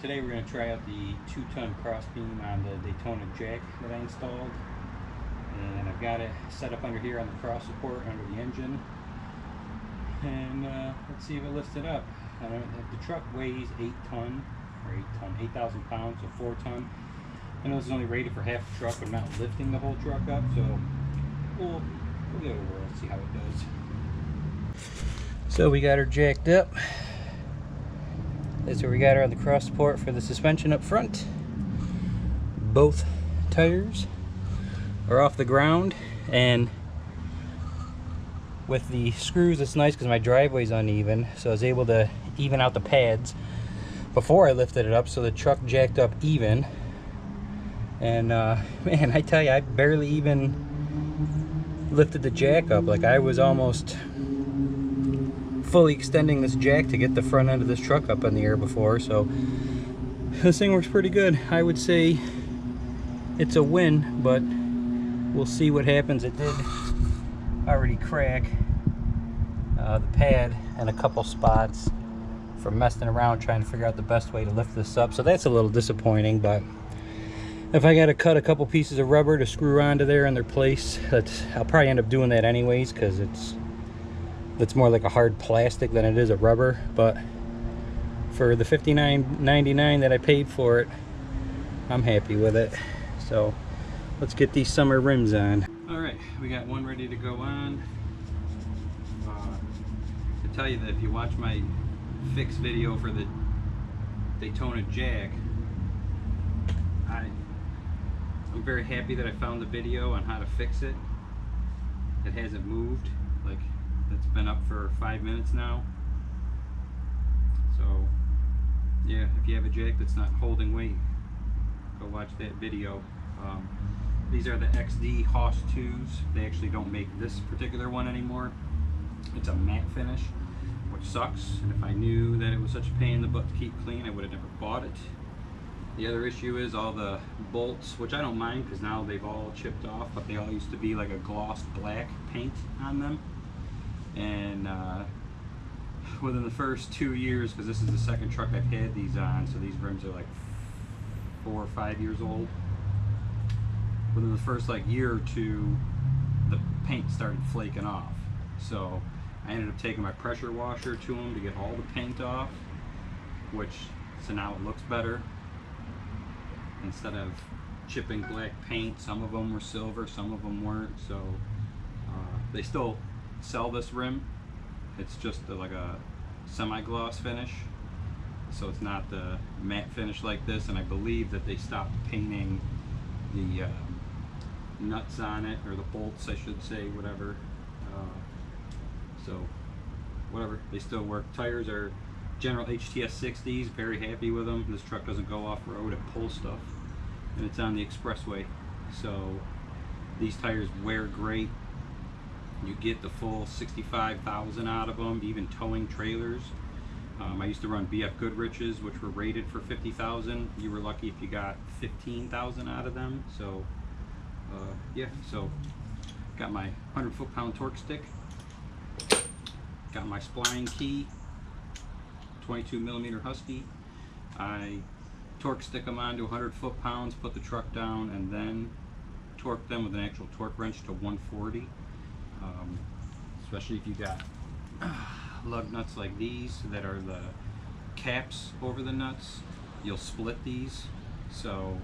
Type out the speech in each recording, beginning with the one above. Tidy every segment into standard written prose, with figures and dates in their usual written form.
Today we're going to try out the 2-ton crossbeam on the Daytona jack that I installed. And I've got it set up under here on the cross support under the engine. And let's see if it lifts it up. The truck weighs 8,000 pounds, so 4 ton. I know this is only rated for half the truck, but I'm not lifting the whole truck up, so we'll give it a whirl, see how it does. So we got her jacked up. That's where we got her on the cross support for the suspension up front. Both tires are off the ground, and with the screws it's nice because my driveway's uneven, so I was able to even out the pads before I lifted it up, so the truck jacked up even. And man, I tell you, I barely even lifted the jack up. Like, I was almost fully extending this jack to get the front end of this truck up in the air before, so this thing works pretty good. I would say it's a win, but we'll see what happens. It did already crack the pad in a couple spots from messing around trying to figure out the best way to lift this up, so that's a little disappointing. But if I got to cut a couple pieces of rubber to screw onto there in their place, I'll probably end up doing that anyways, because it's more like a hard plastic than it is a rubber. But for the $59.99 that I paid for it, I'm happy with it. So let's get these summer rims on. All right, we got one ready to go on. To tell you that if you watch my fix video for the Daytona jack, I'm very happy that I found the video on how to fix it. It hasn't moved. Like, it's been up for 5 minutes now. So yeah, if you have a jack that's not holding weight, go watch that video. These are the XD Hoss 2s. They actually don't make this particular one anymore. It's a matte finish, which sucks. And if I knew that it was such a pain in the butt to keep clean, I would have never bought it. The other issue is all the bolts, which I don't mind because now they've all chipped off, but they all used to be like a gloss black paint on them. And within the first 2 years, because this is the second truck I've had these on, so these rims are like 4 or 5 years old. Within the first like year or two, the paint started flaking off. So I ended up taking my pressure washer to them to get all the paint off, so now it looks better. Instead of chipping black paint, some of them were silver, some of them weren't. So they still sell this rim. It's just like a semi-gloss finish, so it's not the matte finish like this. And I believe that they stopped painting the nuts on it, or the bolts I should say, whatever. So whatever, they still work. Tires are General HTS 60s, very happy with them. This truck doesn't go off-road, it pulls stuff, and it's on the expressway. So these tires wear great. You get the full 65,000 out of them, even towing trailers. I used to run BF Goodrich's, which were rated for 50,000. You were lucky if you got 15,000 out of them. So yeah, so got my 100 foot-pound torque stick, got my spline key, 22mm Husky. I torque stick them onto 100 foot-pounds, put the truck down, and then torque them with an actual torque wrench to 140. Especially if you got lug nuts like these that are the caps over the nuts, you'll split these. So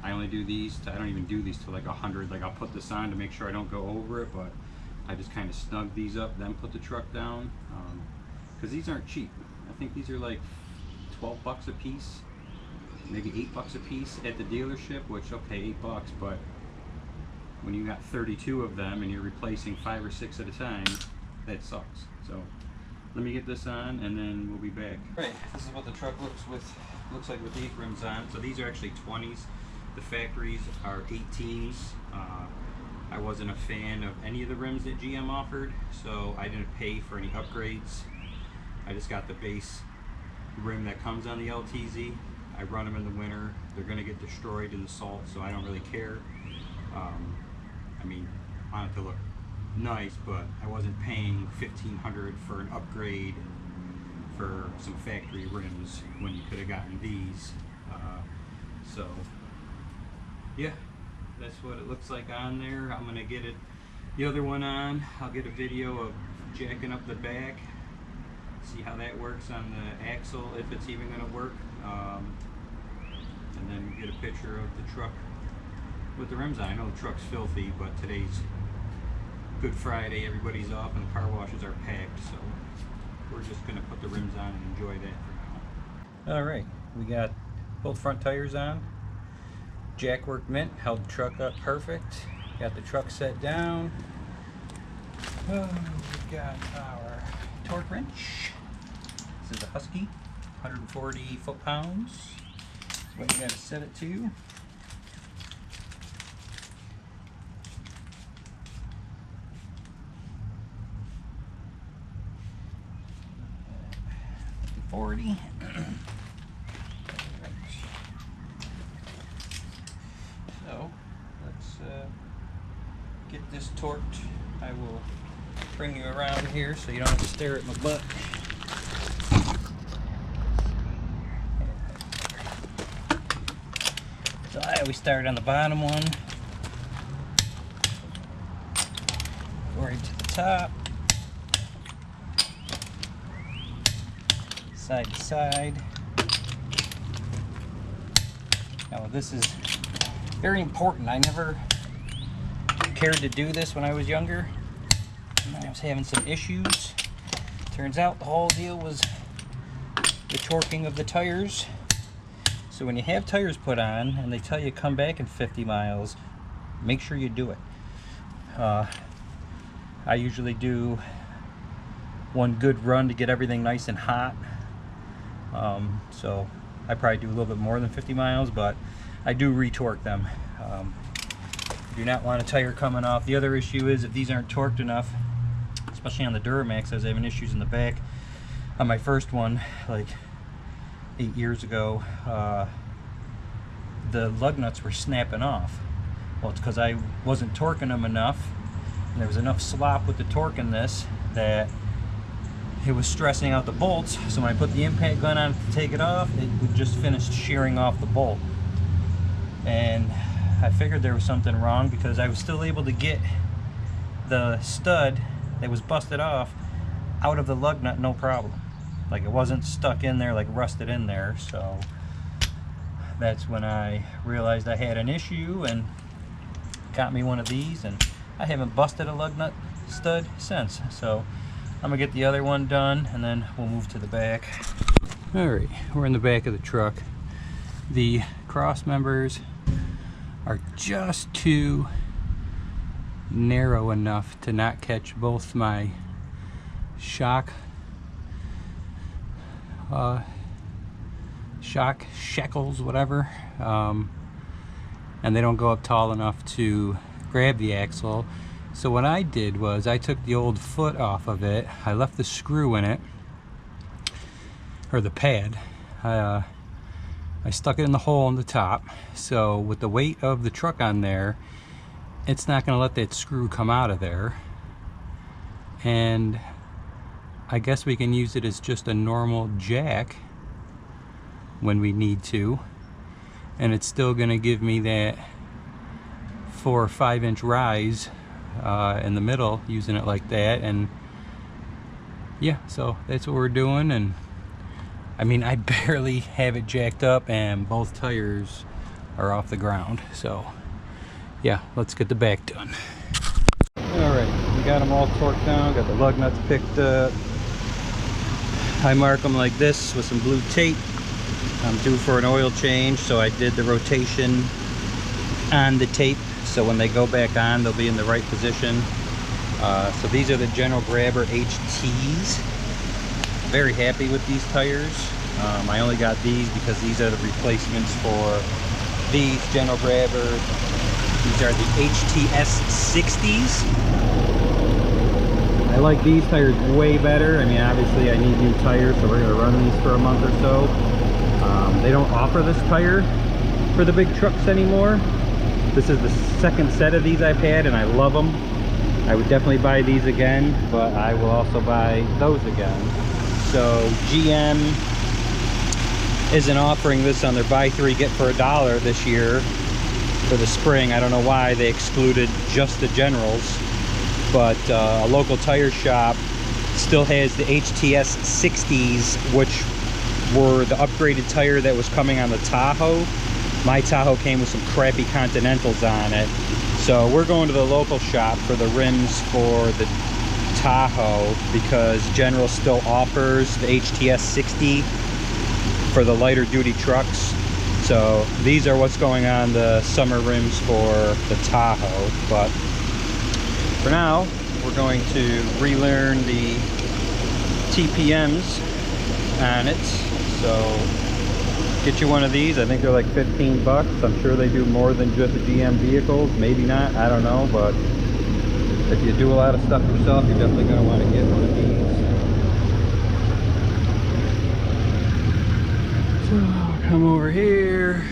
I only do these I don't even do these to like 100. Like, I'll put this on to make sure I don't go over it, but I just kind of snug these up, then put the truck down, because these aren't cheap. I think these are like 12 bucks a piece, maybe 8 bucks a piece at the dealership, which, okay, 8 bucks, but when you got 32 of them and you're replacing 5 or 6 at a time, that sucks. So let me get this on and then we'll be back. Right, this is what the truck looks like with these rims on. So these are actually 20s. The factories are 18s. I wasn't a fan of any of the rims that GM offered, so I didn't pay for any upgrades. I just got the base rim that comes on the LTZ. I run them in the winter. They're going to get destroyed in the salt, so I don't really care. I mean, I want it to look nice, but I wasn't paying $1,500 for an upgrade for some factory rims when you could have gotten these So yeah, that's what it looks like on there. I'm gonna get the other one on. I'll get a video of jacking up the back, see how that works on the axle, if it's even gonna work, and then get a picture of the truck with the rims on. I know the truck's filthy, but today's Good Friday, everybody's off and the car washes are packed, so we're just gonna put the rims on and enjoy that for now. All right, we got both front tires on. Jack worked mint, held the truck up perfect. Got the truck set down. Oh, we got our torque wrench. This is a Husky, 140 foot-pounds. That's what you gotta set it to. 40. So let's get this torqued. I will bring you around here so you don't have to stare at my butt. So I always start on the bottom one, go right to the top. Side to side. Now this is very important. I never cared to do this when I was younger, and I was having some issues. Turns out the whole deal was the torquing of the tires. So when you have tires put on and they tell you come back in 50 miles, make sure you do it. I usually do one good run to get everything nice and hot. So I probably do a little bit more than 50 miles, but I do retorque them. Do not want a tire coming off. The other issue is if these aren't torqued enough, especially on the Duramax, I was having issues in the back. On my first one, like 8 years ago, the lug nuts were snapping off. Well, it's because I wasn't torquing them enough, and there was enough slop with the torque in this that it was stressing out the bolts. So when I put the impact gun on to take it off, it would just finish shearing off the bolt. And I figured there was something wrong because I was still able to get the stud that was busted off out of the lug nut, no problem. Like it wasn't stuck in there, like rusted in there. So that's when I realized I had an issue and got me one of these, and I haven't busted a lug nut stud since. So I'm gonna get the other one done and then we'll move to the back. All right, we're in the back of the truck. The cross members are just too narrow enough to not catch both my shock shackles, whatever, and they don't go up tall enough to grab the axle. So what I did was I took the old foot off of it. I left the screw in it, or the pad. I stuck it in the hole in the top. So with the weight of the truck on there, it's not going to let that screw come out of there. And I guess we can use it as just a normal jack when we need to. And it's still going to give me that 4 or 5 inch rise in the middle, using it like that. And yeah, so that's what we're doing. And I mean, I barely have it jacked up and both tires are off the ground. So yeah, let's get the back done. All right, we got them all torqued down, got the lug nuts picked up. I mark them like this with some blue tape. I'm due for an oil change, so I did the rotation on the tape, so when they go back on, they'll be in the right position. So these are the General Grabber HTs. Very happy with these tires. I only got these because these are the replacements for these General Grabbers. These are the HTS 60s. I like these tires way better. I mean, obviously I need new tires, so we're going to run these for a month or so. They don't offer this tire for the big trucks anymore. This is the second set of these I've had, and I love them. I would definitely buy these again, but I will also buy those again. So GM isn't offering this on their buy 3 get for $1 this year for the spring. I don't know why they excluded just the Generals, but a local tire shop still has the HTS 60s, which were the upgraded tire that was coming on the Tahoe. My Tahoe came with some crappy Continentals on it, so we're going to the local shop for the rims for the Tahoe because General still offers the HTS 60 for the lighter duty trucks. So these are what's going on the summer rims for the Tahoe. But for now, we're going to relearn the TPMs on it. So get you one of these. I think they're like 15 bucks. I'm sure they do more than just GM vehicles. Maybe not, I don't know, but if you do a lot of stuff yourself, you're definitely going to want to get one of these. So come over here,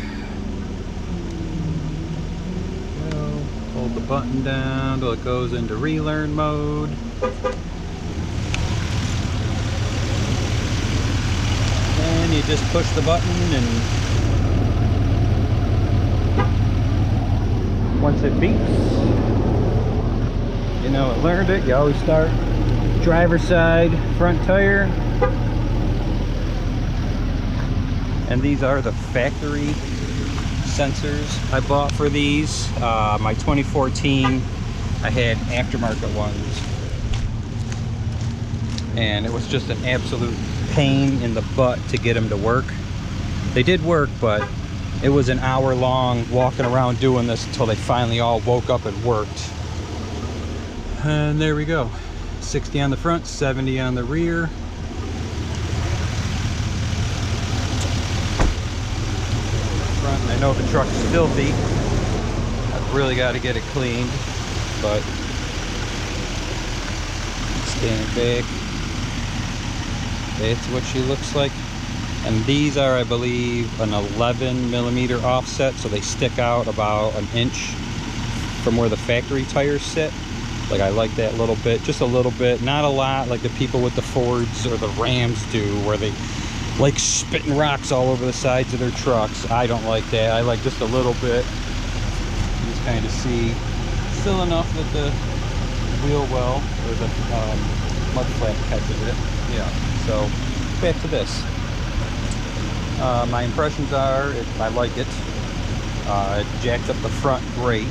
hold the button down till it goes into relearn mode. And you just push the button, and once it beeps, you know it learned it. You always start driver's side front tire. And these are the factory sensors I bought for these. My 2014, I had aftermarket ones, and it was just an absolute pain in the butt to get them to work. They did work, but it was an hour long walking around doing this until they finally all woke up and worked. And there we go, 60 on the front, 70 on the rear. I know the truck's filthy. I've really got to get it cleaned, but stand back. That's what she looks like. And these are, I believe, an 11mm offset, so they stick out about an inch from where the factory tires sit. Like, I like that little bit, just a little bit, not a lot like the people with the Fords or the Rams do, where they like spitting rocks all over the sides of their trucks. I don't like that. I like just a little bit. Just kind of see still enough that the wheel well or the mud flap catches it. Yeah. So back to this. My impressions are I like it. It jacks up the front great.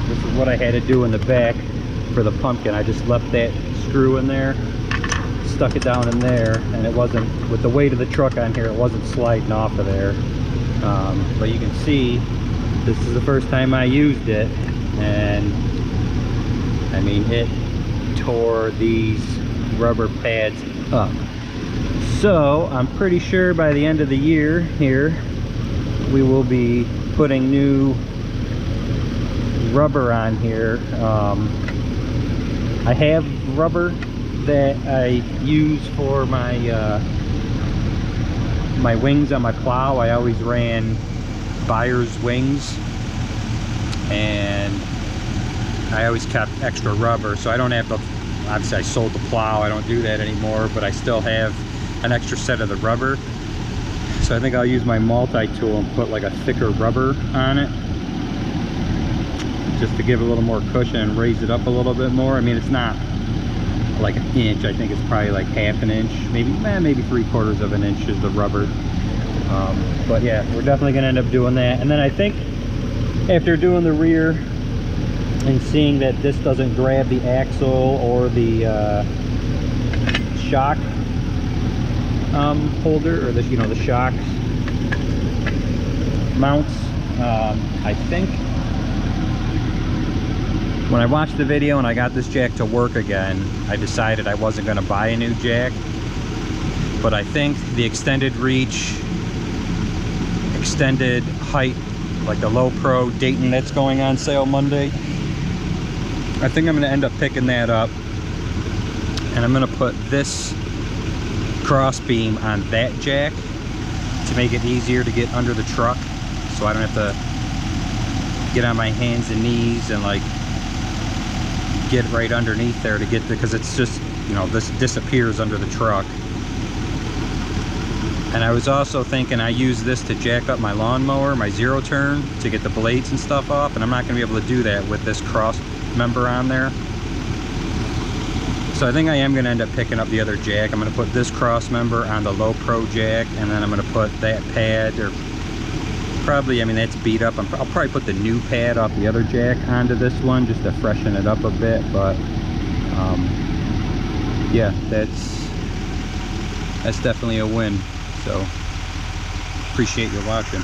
This is what I had to do in the back for the pumpkin. I just left that screw in there, stuck it down in there, and it wasn't, with the weight of the truck on here, it wasn't sliding off of there. But you can see this is the first time I used it, and I mean, it tore these rubber pads up. So I'm pretty sure by the end of the year here we will be putting new rubber on here. I have rubber that I use for my my wings on my plow. I always ran Buyer's wings, and I always kept extra rubber, so I don't have to, obviously I sold the plow, I don't do that anymore, but I still have an extra set of the rubber. So I think I'll use my multi-tool and put like a thicker rubber on it, just to give it a little more cushion and raise it up a little bit more. I mean, it's not like an inch. I think it's probably like half an inch, maybe 3/4 of an inch is the rubber. But yeah, we're definitely gonna end up doing that. And then I think after doing the rear and seeing that this doesn't grab the axle or the shock holder, or the, you know, the shock mounts, I think when I watched the video and I got this jack to work again, I decided I wasn't going to buy a new jack. But I think the extended reach, extended height, like the low pro Dayton that's going on sale Monday, I think I'm going to end up picking that up, and I'm going to put this cross beam on that jack to make it easier to get under the truck, so I don't have to get on my hands and knees and like get right underneath there to get there, because it's just, you know, this disappears under the truck. And I was also thinking I use this to jack up my lawnmower, my zero turn, to get the blades and stuff off, and I'm not going to be able to do that with this cross member on there. So I think I am going to end up picking up the other jack. I'm going to put this cross member on the low pro jack, and then I'm going to put that pad, or probably, I mean, that's beat up. I'll probably put the new pad off the other jack onto this one just to freshen it up a bit. But yeah, that's definitely a win. So appreciate you watching.